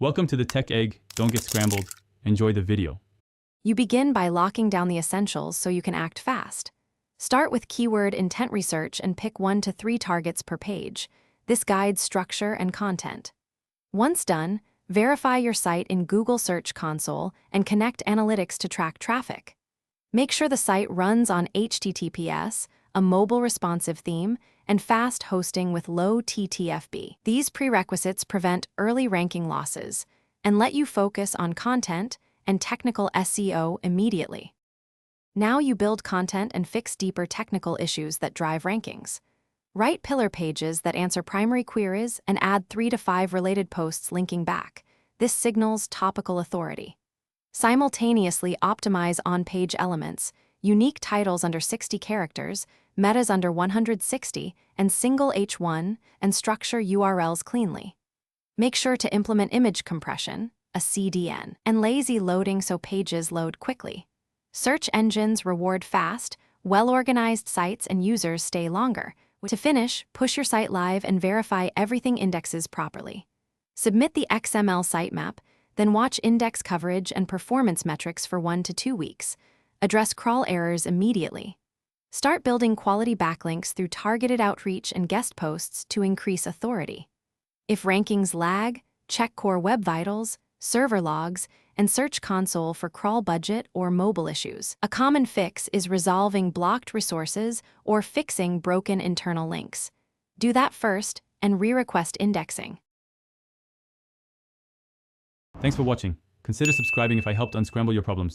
Welcome to the Tech Egg. Don't get scrambled. Enjoy the video. You begin by locking down the essentials so you can act fast. Start with keyword intent research and pick 1 to 3 targets per page. This guides structure and content. Once done, verify your site in Google Search Console and connect analytics to track traffic. Make sure the site runs on HTTPS, a mobile responsive theme, and fast hosting with low TTFB. These prerequisites prevent early ranking losses and let you focus on content and technical SEO immediately. Now you build content and fix deeper technical issues that drive rankings. Write pillar pages that answer primary queries and add 3 to 5 related posts linking back. This signals topical authority. Simultaneously optimize on-page elements, unique titles under 60 characters, metas under 160, and single H1, and structure URLs cleanly. Make sure to implement image compression, a CDN, and lazy loading so pages load quickly. Search engines reward fast, well-organized sites and users stay longer. To finish, push your site live and verify everything indexes properly. Submit the XML sitemap, then watch index coverage and performance metrics for 1 to 2 weeks. Address crawl errors immediately. Start building quality backlinks through targeted outreach and guest posts to increase authority. If rankings lag, check Core Web Vitals, server logs, and Search Console for crawl budget or mobile issues. A common fix is resolving blocked resources or fixing broken internal links. Do that first and re-request indexing. Thanks for watching. Consider subscribing if I helped unscramble your problems.